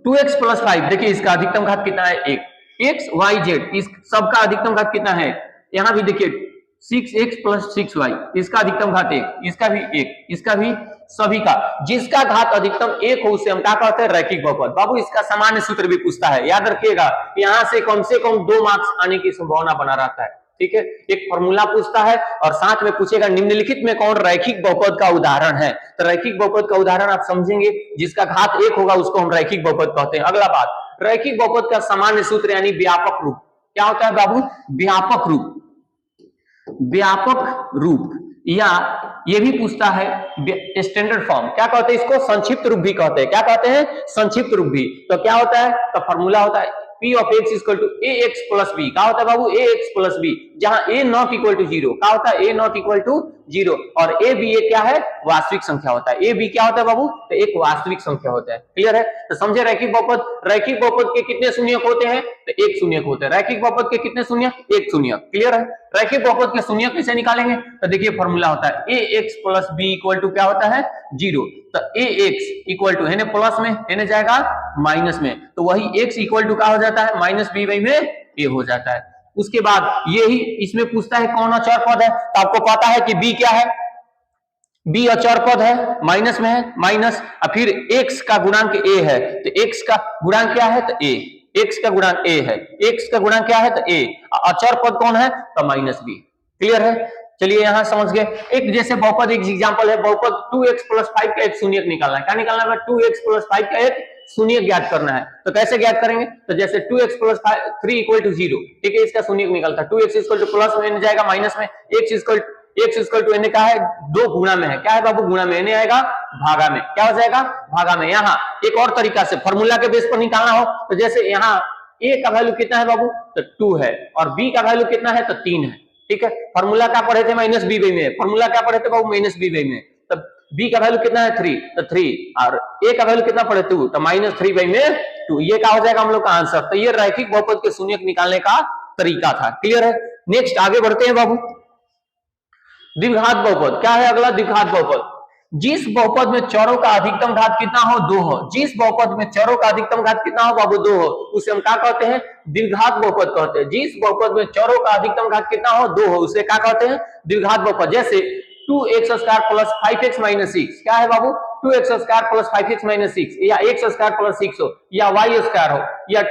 2x + 5, देखिए इसका अधिकतम घात कितना है? एक। x y z, इस सबका अधिकतम घात कितना है? यहां भी देखिए 6x + 6y, इसका अधिकतम घात एक, इसका भी एक, इसका भी, सभी का जिसका घात अधिकतम एक हो उसे हम क्या कहते हैं? रैखिक बहुपद। बाबू इसका सामान्य सूत्र भी पूछता है, याद रखिएगा, यहां से कम 2 मार्क्स आने की संभावना बना रहता है, ठीक है। एक फॉर्मूला पूछता है और साथ में पूछेगा निम्नलिखित में कौन रैखिक बहुपद का उदाहरण है। तो रैखिक बहुपद का उदाहरण आप समझेंगे, जिसका घात एक होगा उसको हम रैखिक बहुपद कहते हैं। अगला बात, रैखिक बहुपद का सामान्य सूत्र यानी व्यापक रूप। क्या होता है बाबू? व्यापक रूप। व्यापक रूप, या ये भी पूछता है स्टैंडर्ड फॉर्म। क्या कहते हैं इसको? संक्षिप्त रूप भी कहते हैं। क्या कहते हैं? संक्षिप्त रूप भी। तो क्या होता है? तो फॉर्मूला होता है P of x = ax + b। क्या होता है बाबू? ax + b, जहां a not equal to 0। क्या होता है? a not equal to 0। और a b क्या है? वास्तविक संख्या होता है। a b क्या होता है बाबू? तो एक वास्तविक संख्या होता है। क्लियर है? तो समझे रैखिक बहुपद। रैखिक बहुपद के कितने शून्यक होते हैं? तो एक शून्यक होते हैं। रैखिक बहुपद के कितने शून्यक? एक शून्यक। क्लियर है? रैखिक बहुपद के शून्यक कैसे निकालेंगे? तो देखिए फॉर्मूला होता है ax + b = क्या होता है? 0। तो ax = यानी प्लस में, यानी जाएगा माइनस में, तो वही x = क्या हो जाता है? -b में a हो जाता है। उसके बाद यही इसमें पूछता है कौन अचर पद है। तो आपको पता है कि b क्या है? b अचर पद है, माइनस में है, माइनस, और फिर x का गुणांक a है, तो x का गुणांक क्या है? तो a। x का गुणांक a है, x का गुणांक क्या है? तो a। अचर पद कौन है? तो -b। क्लियर है? चलिए यहां समझ गए। एक जैसे बहुपद, एक एग्जांपल है बहुपद 2x + 5 का एक शून्यक निकालना है। क्या निकालना है? 2x + 5 का एक शून्यक ज्ञात करना है। तो कैसे ज्ञात करेंगे? तो जैसे 2x + 3 = 0, ठीक है, इसका शून्यक निकलता है। 2x = प्लस में जाएगा माइनस में, x = n का है, दो गुणा में है। क्या है बाबू? गुणा में, n आएगा भागा में। क्या हो जाएगा? भागा में। यहाँ एक और तरीका से फॉर्मूला के बेस पर निकालना हो तो जैसे यहाँ a का वैल्यू कितना है बाबू? तो 2 है, और b का वैल्यू कितना है? तो 3 है, ठीक है। फॉर्मूला क्या पढ़े थे? -b में। फॉर्मूला क्या पढ़े थे बाबू? -b में। तब b का वैल्यू कितना है? 3, तो 3, और a का वैल्यू कितना पढ़े? 2, तो -3/2। ये क्या हो जाएगा हम लोग का आंसर। तो ये रैखिक बहुपद के शून्यक निकालने का तरीका था। क्लियर है? नेक्स्ट आगे बढ़ते हैं बाबू। द्विघात बहुपद क्या है? अगला द्विघात बहुपद, जिस बहुपद में चरों का अधिकतम घात कितना हो? 2 हो। जिस बहुपद में चरों का अधिकतम घात कितना हो बाबू? 2 हो, उसे हम क्या कहते हैं? द्विघात बहुपद कहते हैं। जिस बहुपद में चरों का अधिकतम घात कितना हो? 2 हो, उसे क्या कहते हैं? द्विघात बहुपद। जैसे 2x² + 5x - 6, क्या है बाबू? 2x² + 5x - 6, या x² + 6 हो, या y² हो, या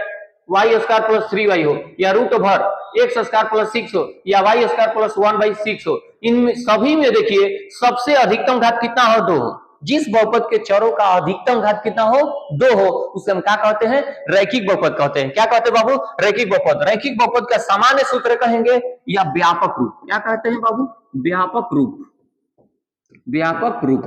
y² + 3y हो, या x² + 6 हो, या y² + 1/6 हो, इनमें सभी में देखिए सबसे अधिकतम घात कितना हो? 2 हो। जिस बहुपद के चरों का अधिकतम घात कितना हो? 2 हो, उसे हम क्या कहते हैं? रैखिक बहुपद कहते हैं। क्या कहते हैं बाबू? रैखिक बहुपद। रैखिक बहुपद का सामान्य सूत्र कहेंगे या व्यापक रूप। क्या कहते हैं बाबू? व्यापक रूप। व्यापक रूप,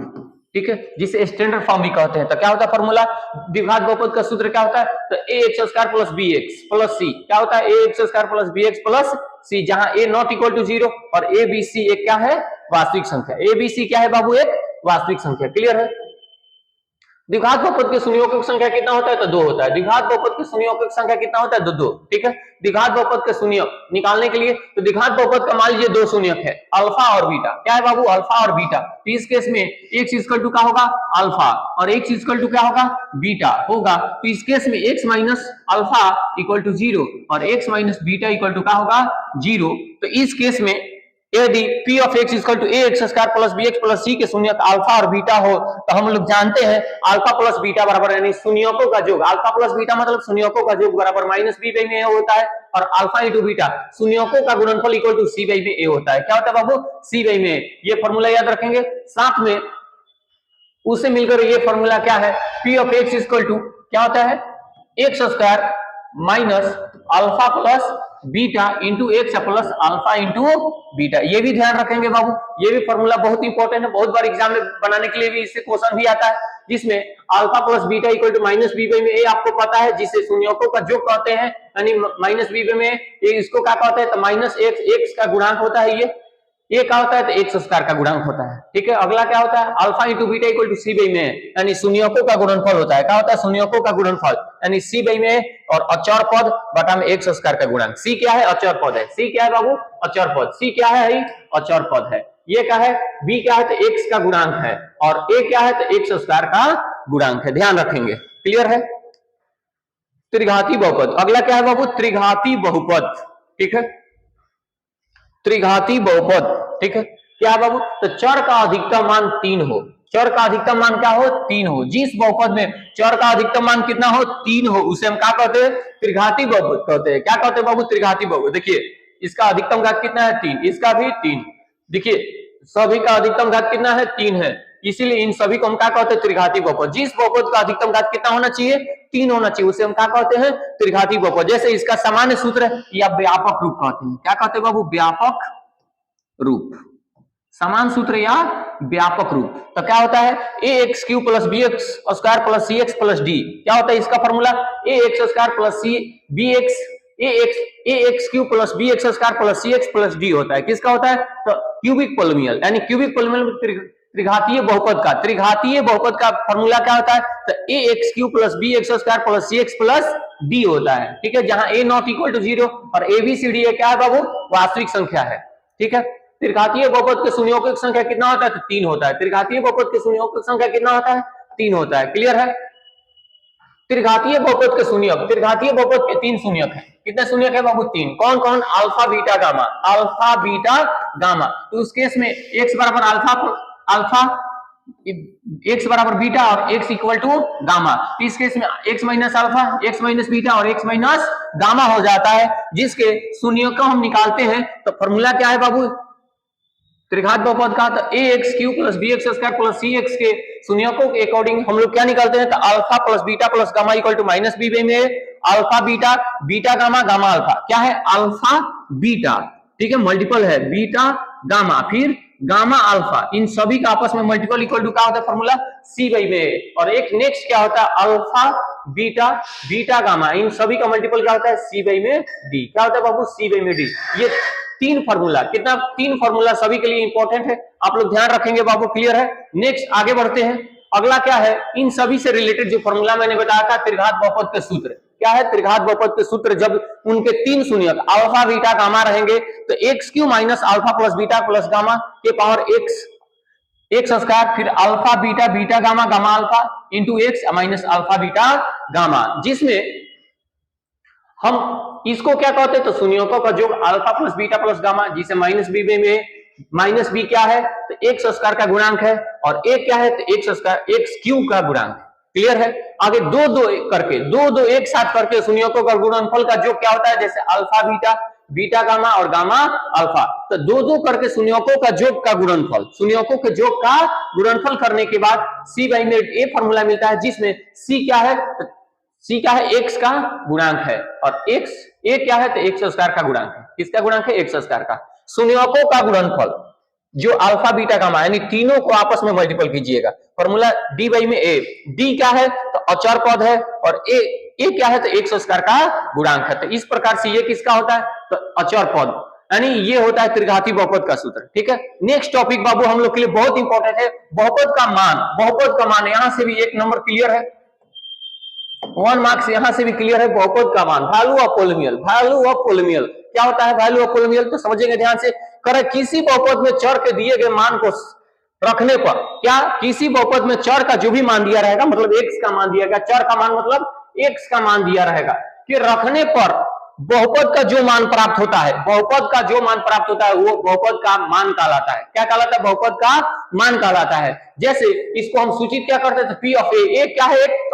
ठीक है, जिसे स्टैंडर्ड फॉर्म भी कहते हैं। तो क्या होता है फॉर्मूला? द्विघात बहुपद का सूत्र क्या होता है? तो ax² + bx + c। क्या होता है? ax² + bx + c, जहां a not equal to 0 और a b c एक क्या है? वास्तविक संख्या। a b c क्या है बाबू? एक वास्तविक संख्या। क्लियर है? द्विघात बहुपद के शून्यों संख्या कितना होता है? तो 2 होता है। द्विघात बहुपद के शून्यों संख्या कितना होता है? 2। ठीक है, द्विघात बहुपद के शून्य निकालने के लिए तो द्विघात बहुपद का मान लीजिए 2 शून्यक है, अल्फा और बीटा। क्या है बाबू? अल्फा और बीटा। तो इस केस में x = क्या होगा? अल्फा, और x = क्या होगा? बीटा होगा। तो इस केस में x - अल्फा = 0 और x - बीटा = क्या होगा? 0। तो इस केस में यदि P of x = ax² + bx + c के शून्यक अल्फा और बीटा हो तो हम लोग जानते हैं अल्फा प्लस बीटा बराबर, यानी शून्यकों का योग, अल्फा प्लस बीटा मतलब शून्यकों का योग बराबर -b/a होता है, और अल्फा * बीटा शून्यकों का गुणनफल = c/a होता है। क्या होता है बाबू? c/a। ये फॉर्मूला याद रखेंगे। साथ में उससे मिलकर ये फॉर्मूला क्या है? P of x = क्या होता है? x² minus alpha plus beta into x plus alpha into beta. ये भी ध्यान रखेंगे बाबू, ये भी फॉर्मूला बहुत इंपॉर्टेंट है, बहुत बार एग्जाम में बनाने के लिए भी इससे क्वेश्चन भी आता है, जिसमें alpha plus beta equal to minus b में ए आपको पता है, जिसे शून्यकों का योग कहते हैं, यानी माइनस बी में इसको क्या कहते हैं, तो माइनस एक्स, एक्स का गुणांक होता है ये क्या होता है, तो एक्स स्क्वायर का गुणांक होता है। ठीक है, अगला क्या होता है, alpha into beta equal to c by में, यानी शून्यकों का गुणनफल होता है। क्या होता है, शून्यकों का गुणनफल, यानी सी बाई में और अचर पद बटा में एक्स स्क्वायर का गुणांक। सी क्या है, अचर पद है। सी क्या है बाबू, अचर पद। सी क्या है, अचर पद है। ये क्या है, बी क्या है, तो एक्स का गुणांक है, और ए क्या है, तो एक्स स्क्वायर का गुणांक है। ध्यान रखेंगे, क्लियर है। त्रिघाती बहुपद, अगला क्या है बाबू, त्रिघाती बहुपद। ठीक है, त्रिघाती बहुपद। ठीक है, क्या बाबू, तो चर का अधिकतम मान 3 हो। चर का अधिकतम मान क्या हो, 3 हो। जिस बहुपद में चर का अधिकतम मान कितना हो, 3 हो, उसे हम क्या कहते हैं, त्रिघाती बहुपद कहते हैं। क्या कहते हैं बाबू, त्रिघाती बहुपद। देखिए इसका अधिकतम घात कितना है, 3, इसका भी 3। देखिए सभी का अधिकतम घात कितना है, 3 है, इसीलिए इन सभी को हम क्या कहते हैं, त्रिघाती बहुपद। जिस बहुपद का अधिकतम घात कितना होना चाहिए, 3 होना चाहिए, उसे हम क्या कहते हैं, त्रिघाती बहुपद। जैसे इसका सामान्य सूत्र या व्यापक रूप कहते हैं। क्या कहते हैं बाबू, व्यापक रूप, समान सूत्र या व्यापक रूप। तो क्या होता है, a x cube plus b x square plus c x plus d. क्या होता है इसका formula, a x square plus c b x, a x cube plus b x square plus c x plus d होता है। किसका होता है, तो क्यूबिक पोलिनियल, यानी क्यूबिक पोलिनियल त्रिघातीय बहुपद का। त्रिघातीय बहुपद का फॉर्मूला क्या होता है, तो a x cube plus b x square plus c x plus d होता है। ठीक है, जहां ए नॉट इक्वल टू 0 और ए बी सी डी क्या है बाबू, वास्तविक संख्या है। ठीक है, त्रिघातीय बहुपद के शून्यकों की संख्या कितना होता है, तो 3 होता है। त्रिघातीय बहुपद के शून्यकों की संख्या कितना होता है, 3 होता है। क्लियर है। त्रिघातीय बहुपद के शून्यक, त्रिघातीय बहुपद के 3 शून्यक है। कितने शून्यक है बाबू, 3। कौन कौन, alpha beta gamma, alpha beta gamma. तो उस केस में x बराबर अल्फा x बराबर बीटा और x इक्वल टू गामा। तो इस केस में x minus alpha, x minus beta और x माइनस गामा हो जाता है, जिसके शून्यक को हम निकालते हैं। तो फॉर्मूला क्या है बाबू, त्रिघात बहुपद का, तो a x cube plus b x square plus c x के शून्यकों के अकॉर्डिंग हम लोग क्या निकालते हैं, तो alpha plus beta plus gamma equal to minus b में alpha beta, beta gamma, gamma alpha. क्या है, अल्फा बीटा। ठीक है, मल्टीपल है, बीटा गामा फिर गामा अल्फा, इन सभी का आपस में मल्टीपल इक्वल टू क्या होता है फॉर्मूला, सी बाई में। और एक नेक्स्ट क्या होता है, अल्फा बीटा, बीटा गामा, इन सभी का मल्टीपल क्या होता है, सी बाई में डी। क्या होता है बाबू, सी बाई में डी। ये 3 फॉर्मूला, कितना, 3 फॉर्मूला सभी के लिए इंपॉर्टेंट है, आप लोग ध्यान रखेंगे बाबू। क्लियर है। नेक्स्ट आगे बढ़ते हैं, अगला क्या है, इन सभी से रिलेटेड जो फॉर्मूला मैंने बताया था, त्रिघात बहुपद के सूत्र। क्या है, त्रिघात बहुपद के सूत्र, जब उनके 3 शून्यक अल्फा बीटा गामा रहेंगे, तो x Q minus alpha plus beta plus gamma के पावर एक्स स्क्वायर, फिर alpha beta, beta gamma, gamma alpha into x minus alpha beta gamma, जिसमें हम इसको क्या कहते हैं, तो शून्यकों का योग alpha plus beta plus gamma, जिसे माइनस बी में माइनस बी क्या है, तो एक्स स्क्वायर का गुणांक है, और एक क्या है, तो एक्स स्क्वायर एक्स क्यू का गुणांक। क्लियर है। आगे दो दो करके, दो एक साथ करके शून्यकों का गुणनफल का योग क्या होता है, जैसे अल्फा बीटा, बीटा गामा और गामा अल्फा। तो दो करके शून्यकों का योग का गुणनफल, शून्यकों के योग का गुणनफल करने के बाद सी बाई में ए फॉर्मूला मिलता है, जिसमें सी क्या है, सी क्या है, एक्स का गुणांक है, और एक्स ए क्या है, तो एक्स स्क्वायर का गुणांक है। किसका गुणांक है, एक्स स्क्वायर का। शून्यकों का गुणनफल जो अल्फा बीटा गामा, यानी तीनों को आपस में मल्टीपल कीजिएगा, फॉर्मूला डी बाई में ए। डी क्या है, तो अचर पद है, और ए क्या है, तो एक्स स्क्वायर का गुणांक है। तो इस प्रकार से ये किसका होता है, तो अचर पद, यानी ये होता है त्रिघाती बहुपद का सूत्र। ठीक है। नेक्स्ट टॉपिक बाबू हम लोग के लिए बहुत इंपॉर्टेंट है, बहुपद का मान। बहुपद का मान यहां से भी 1 नंबर क्लियर है, 1 मार्क्स यहां से भी क्लियर है। बहुपद का मान, वैल्यू ऑफ पोलिनियल, वैल्यू ऑफ पोलिनियल क्या होता है, वैल्यू ऑफ पोलिनियल तो समझेंगे ध्यान से। करे किसी बहुपद में चर के दिए गए मान को रखने पर, क्या किसी बहुपद में चर का जो भी मान दिया रहेगा, मतलब एक्स का मान दिया गया, चर का मान मतलब एक्स का मान दिया रहेगा, कि रखने पर बहुपद का जो मान प्राप्त होता है, बहुपद का जो मान प्राप्त होता है वो बहुपद का मान कहलाता है। क्या कहलाता है, बहुपद का मान कहलाता है। जैसे इसको हम सूचित क्या करते हैं, पी ऑफ ए क्या है,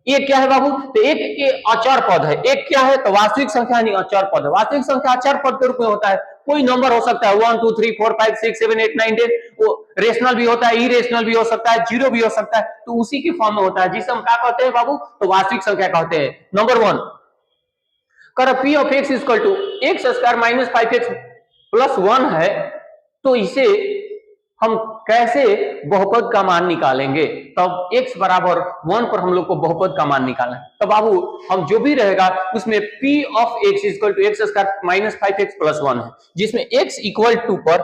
एक क्या है बाबू, तो एक अचर पद है। एक क्या है, तो वास्तविक संख्या नहीं अचर पद है। वास्तविक संख्या अचर पद के रूप में होता है, कोई नंबर हो सकता है 1 2 3 4 5 6 7 8 9 10, वो रेशनल भी होता है, इरेशनल भी हो सकता है, जीरो भी हो सकता है, तो उसी के फॉर्म में होता है, जिसे हम क्या कहते हैं बाबू, तो वास्तविक संख्या कहते हैं। नंबर 1 कर p of x equal to x square minus 5x plus 1 है, तो इसे हम कैसे बहुपद का मान निकालेंगे? तब x बराबर 1 पर हम लोग को बहुपद का मान निकालना है। तो बाबू हम जो भी रहेगा उसमें p of x equal to x square minus 5x plus 1 है, जिसमें x इक्वल टू 1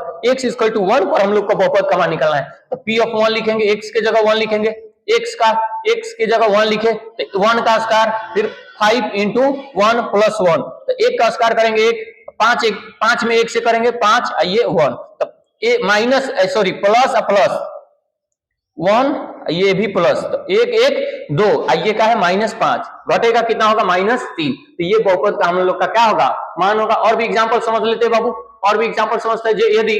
पर हम लोग को बहुपद का मान निकालना है। तो p ऑफ 1 लिखेंगे, x के जगह 1 लिखेंगे, x के जगह 1 लिखे तो 1 का स्क्वायर, फिर 5 इंटू 1 प्लस 1, तो 1 का स्क्वायर करेंगे 1, 5 में 1 से करेंगे 5, आइए 1, तो ए माइनस सॉरी प्लस प्लस 1, ये भी प्लस, तो 1 1 2, आइए का है -5, घटेगा कितना होगा -3। तो ये बहुपद का हम लोग का क्या होगा? मान होगा। और भी एग्जांपल समझ लेते हैं बाबू, और भी एग्जांपल समझते हैं। यदि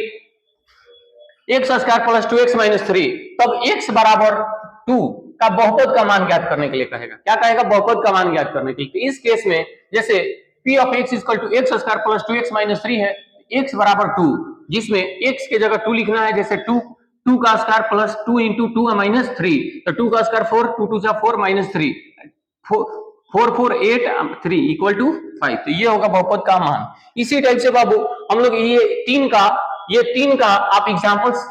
x square plus 2x minus 3, तब x बराबर 2 का बहुपद का मान ज्ञात करने के लिए कहेगा। क्या कहेगा? बहुपद का मान ज्ञात करने के लिए। तो इस केस में जैसे p of x equal to x square plus 2x minus 3 है, x बराबर 2, जिसमें x के जगह 2 लिखना है, जैसे 2 का स्क्वायर प्लस 2 इंटू 2 माइनस 3, तो 2 का स्क्वायर 4, 2 2 4 माइनस 3, 4 4 8 3 इक्वल टू 5। तो ये होगा बहुपद का मान। इसी टाइप से बाबू हम लोग ये तीन का आप एग्जांपल्स,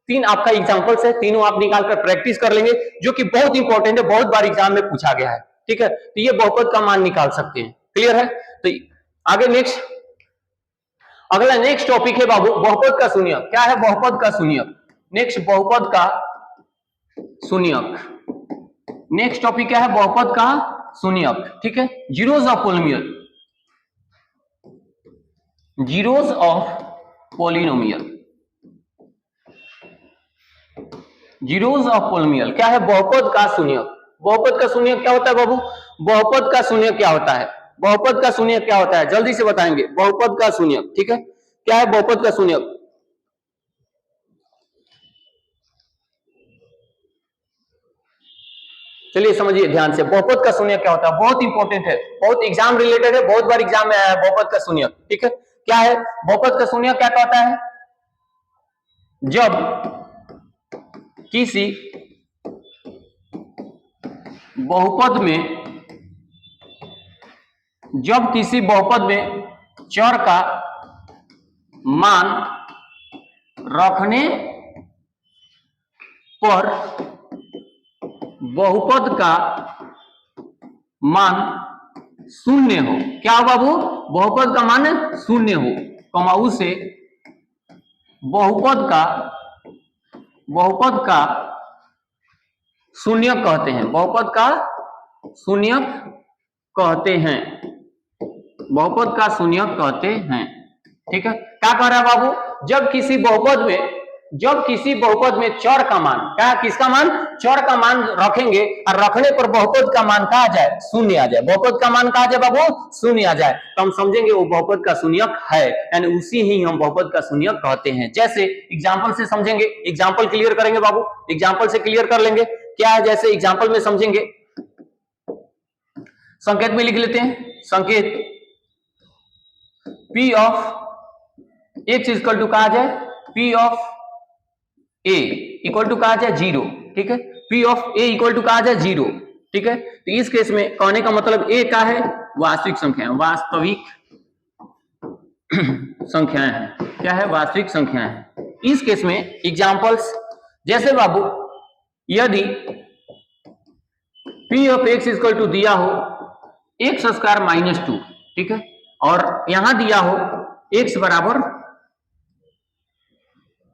3 आपका एग्जांपल्स है, तीनों आप निकाल कर प्रैक्टिस कर लेंगे, जो कि बहुत इंपॉर्टेंट है, बहुत बार एग्जाम में पूछा गया है। ठीक है, तो ये बहुपद का मान निकाल सकते हैं। क्लियर है? तो आगे नेक्स्ट टॉपिक है बाबू बहुपद का शून्यक। क्या है बहुपद का शून्यक? नेक्स्ट बहुपद का शून्यक। नेक्स्ट टॉपिक क्या है? बहुपद का शून्यक। ठीक है, zeros of polynomial, zeros of polynomial, zeros of polynomial. क्या है? बहुपद का शून्यक। बहुपद का शून्यक क्या होता है बाबू? बहुपद का शून्यक क्या होता है? बहुपद का शून्यक क्या होता है? जल्दी से बताएंगे बहुपद का शून्यक। ठीक है, क्या है बहुपद का शून्यक? चलिए समझिए ध्यान से, बहुपद का शून्यक क्या होता है? बहुत इंपॉर्टेंट है, बहुत एग्जाम रिलेटेड है, बहुत बार एग्जाम में आया है बहुपद का शून्यक। ठीक है, क्या है बहुपद का शून्यक? क्या कहता है? जब किसी बहुपद में चर का मान रखने पर बहुपद का मान शून्य हो। क्या हो बाबू? बहुपद का मान शून्य हो, कमाऊ से बहुपद का शून्यक कहते हैं। बहुपद का शून्यक कहते हैं, बहुपद का शून्यक कहते हैं। ठीक है, क्या कह रहा है बाबू? जब किसी बहुपद में चर का मान, क्या किसका मान? चर का मान रखेंगे और रखने पर बहुपद का मान कहा जाए? शून्य आ जाए। बहुपद का मान कहा जाए बाबू? शून्य आ जाए, तो हम समझेंगे वो बहुपद का शून्यक है, यानी उसी ही हम बहुपद का शून्यक कहते हैं। जैसे एग्जांपल से समझेंगे, एग्जांपल क्लियर करेंगे बाबू, एग्जांपल से क्लियर कर लेंगे। क्या है? जैसे एग्जांपल में समझेंगे, संकेत में लिख लेते हैं। संकेत P of x equal to कहा जाए P of a equal to कहा जाए 0। ठीक है, P of a equal to कहा जाए 0। ठीक है, तो इस केस में कहने का मतलब a का है वास्तविक संख्याएं, वास्तविक संख्याएं हैं। क्या है? वास्तविक संख्याएं हैं। इस केस में एग्जांपल्स, जैसे बाबू यदि P of x equal to दिया हो एक्स स्क्वायर माइनस 2, ठीक है, और यहां दिया हो x बराबर,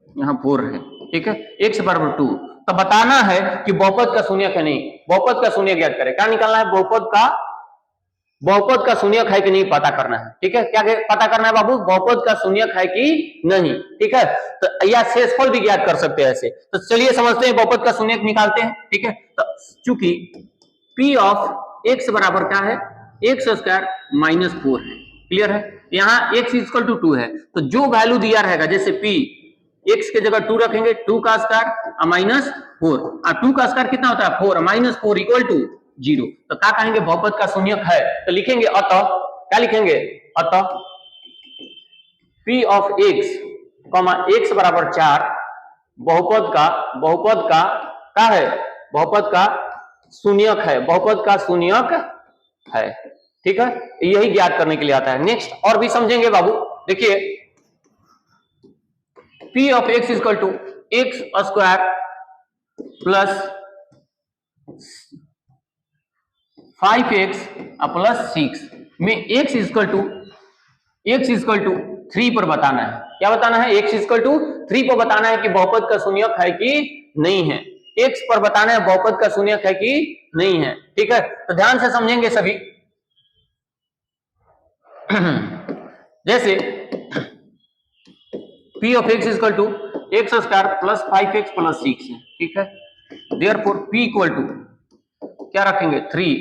यहां 4 है, ठीक है, x बराबर 2, तो बताना है कि बहुपद का शून्यक है नहीं। बहुपद का शून्यक ज्ञात करें। क्या निकालना है? बहुपद का शून्यक है कि नहीं पता करना है। ठीक है, क्या पता करना है बाबू? बहुपद का शून्यक है कि नहीं। ठीक है, तो या शेषफल भी ज्ञात कर सकते हैं ऐसे। तो चलिए समझते हैं, बहुपद का शून्यक निकालते हैं। ठीक है, तो चूंकि P ऑफ x बराबर क्या है? एक्स स्क्वायर माइनस 4 है। क्लियर है? यहाँ x इक्वल टू 2 है, तो जो वैल्यू दिया रहेगा, जैसे P x के जगह 2 रखेंगे, 2 का स्क्वायर माइनस 4, और 2 का स्क्वायर कितना होता है? 4, माइनस 4 इक्वल टू 0। तो क्या कहेंगे? बहुपद का शून्यक है। तो लिखेंगे अतः, क्या लिखेंगे? अतः P ऑफ x बराबर 4 बहुपद का क्या है? बहुपद का शून्यक है, बहुपद का शून्यक है। ठीक है, यही ज्ञात करने के लिए आता है। नेक्स्ट और भी समझेंगे बाबू, देखिए P of x equal to x square plus 5x plus 6 में x इक्वल टू 3 पर बताना है। क्या बताना है? x इक्वल टू 3 पर बताना है कि बहुपद का शून्यक है कि नहीं है। x पर बताना है बहुपद का शून्यक है कि नहीं है। ठीक है, तो ध्यान से समझेंगे सभी। जैसे P of x equal to x square plus 5x plus 6 है। ठीक है, देयरफॉर P इक्वल टू क्या रखेंगे? 3।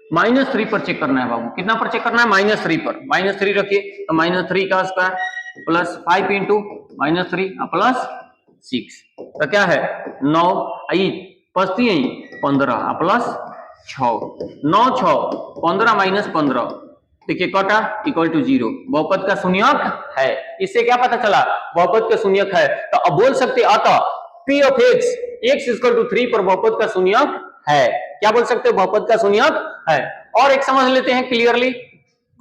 -3 पर चेक करना है बाबू। कितना पर चेक करना है? -3 पर। -3 रखिए तो -3 का स्क्वायर प्लस 5 इंटू -3 प्लस 6 तो क्या है? 9 पचती 15 प्लस 6 9 6 15 माइनस 15 देखिए कटा इक्वल टू 0। बहुपद का शून्यक है। इससे क्या पता चला? बहुपद का शून्यक है। तो अब बोल सकते अतः P of x equal to 3 पर बहुपद का शून्यक है। क्या बोल सकते हो? बहुपद का शून्यक है। और एक समझ लेते हैं क्लियरली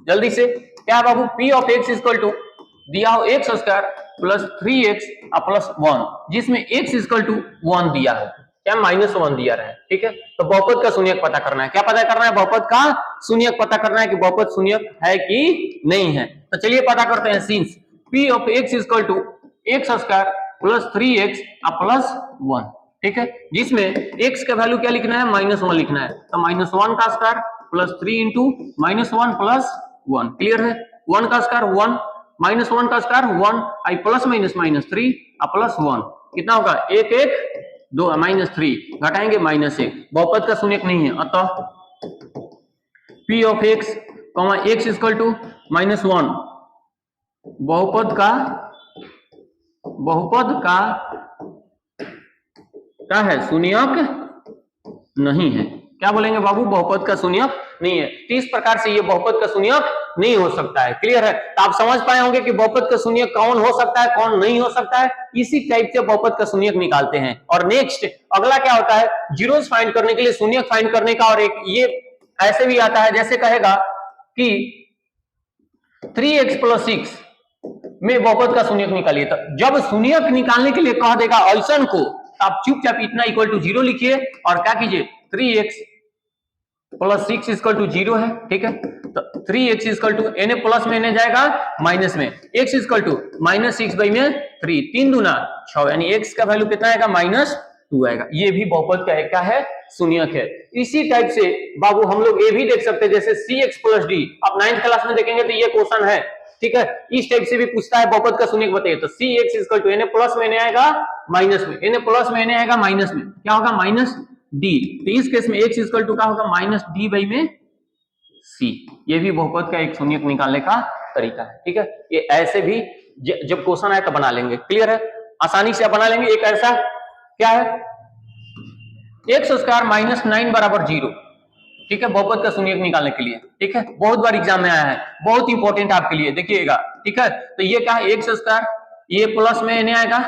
जल्दी से। क्या बाबू? P of x equal to दिया हो x square plus 3x plus 1 जिसमें x इक्वल टू 1 दिया है, क्या -1 दिया है। ठीक है, तो बहुपद का शून्यक पता करना है। क्या पता करना है? बहुपद का शून्यक पता करना है कि बहुपद शून्यक है कि नहीं है। तो चलिए पता करते हैं। Since P of x equal to x square plus 3x plus 1, ठीक है, जिसमें x का वैल्यू क्या लिखना है? -1 लिखना है। तो -1 का square plus 3 into -1 plus 1। Clear है? 1 का स्क्वायर 1 -1 का स्क्वायर 1 आई प्लस -3 प्लस 1 कितना होगा? 1 1 2 -3 घटाएंगे -1। बहुपद का शून्यक नहीं है। अतः P of x x equal to -1 बहुपद का क्या है? शून्यक नहीं है। क्या बोलेंगे बाबू? बहुपद का शून्यक नहीं है। तो इस प्रकार से ये बहुपद का शून्यक नहीं हो सकता है। क्लियर है? तो आप समझ पाए होंगे कि बहुपद का शून्यक कौन हो सकता है, कौन नहीं हो सकता है। इसी टाइप से बहुपद का शून्यक निकालते हैं। और नेक्स्ट अगला क्या होता है? जीरोस फाइंड करने के लिए शून्यक फाइंड करने का। और एक ये ऐसे भी आता है, जैसे कहेगा कि 3x प्लस 6 में बहुपद का शून्यक निकालिए। तो जब शून्यक निकालने के लिए कह देगा ऐसन को, तो आप चुपचाप इतना इक्वल टू 0 लिखिए और क्या कीजिए? 3x प्लस 6 इक्वल टू 0 है। ठीक है, तो 3x equal to n plus में n जाएगा माइनस में, x इक्वल टू -6 बाई में 3 3 दूना 6 यानी x का वैल्यू कितना आएगा? -2 आएगा। ये भी बहुपद का क्या है? शून्यक है। इसी टाइप से बाबू हम लोग ये भी देख सकते हैं, जैसे cx प्लस d। आप 9th क्लास में देखेंगे तो ये क्वेश्चन है। ठीक है, इस टाइप से भी पूछता है बहुपद का शून्यक बताइए। तो cx equal to n plus में n आएगा माइनस में, n प्लस में n आएगा माइनस में, क्या होगा? -d। तो इस केस में x इक्वल टू क्या होगा? -d बाई में c। ये भी बहुपद का एक शून्यक निकालने का तरीका है। ठीक है, ये ऐसे भी जब क्वेश्चन आए तो बना लेंगे। क्लियर है? आसानी से बना लेंगे। एक ऐसा क्या है? एक्स स्क्वायर -9 बराबर 0। ठीक है, बहुपद का शून्यक निकालने के लिए। ठीक है, बहुत बार एग्जाम में आया है, बहुत इंपॉर्टेंट आपके लिए, देखिएगा। ठीक है, तो ये क्या है? एक्स स्क्वायर, ये प्लस में n आएगा,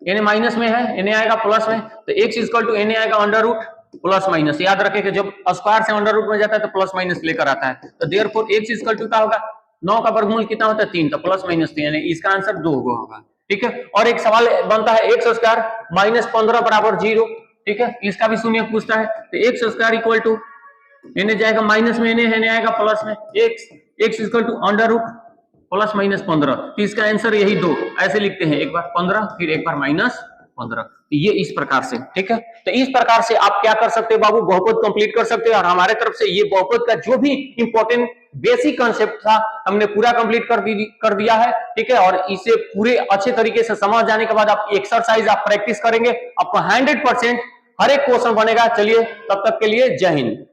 n माइनस में है, n आएगा प्लस में, तो x इक्वल टू n आएगा अंडर रूट प्लस माइनस। याद रखें कि जब स्क्वायर से अंडर रूट में जाता है तो प्लस माइनस लेकर आता है। तो देयरफॉर x इक्वल टू क्या होगा? 9 का वर्गमूल कितना होता है? 3, तो प्लस माइनस 3 यानी इसका आंसर 2 होगा। ठीक है, और एक सवाल बनता है एक्स स्क्वायर -15 बराबर 0। ठीक है, इसका भी शून्यक पूछता है। तो x square equal to n जाएगा माइनस में, n आएगा प्लस में, x equal to under root plus -15। तो इसका आंसर यही 2 ऐसे लिखते हैं, एक बार 15 फिर एक बार -15। ये इस प्रकार से। ठीक है, तो इस प्रकार से आप क्या कर सकते हो बाबू? बहुपद कंप्लीट कर सकते हो। और हमारे तरफ से ये बहुपद का जो भी इंपॉर्टेंट बेसिक कंसेप्ट था हमने पूरा कंप्लीट कर दिया है। ठीक है, और इसे पूरे अच्छे तरीके से समझ जाने के बाद आप एक्सरसाइज आप प्रैक्टिस करेंगे, आपको 100% हर एक क्वेश्चन बनेगा। चलिए, तब तक के लिए जय हिंद।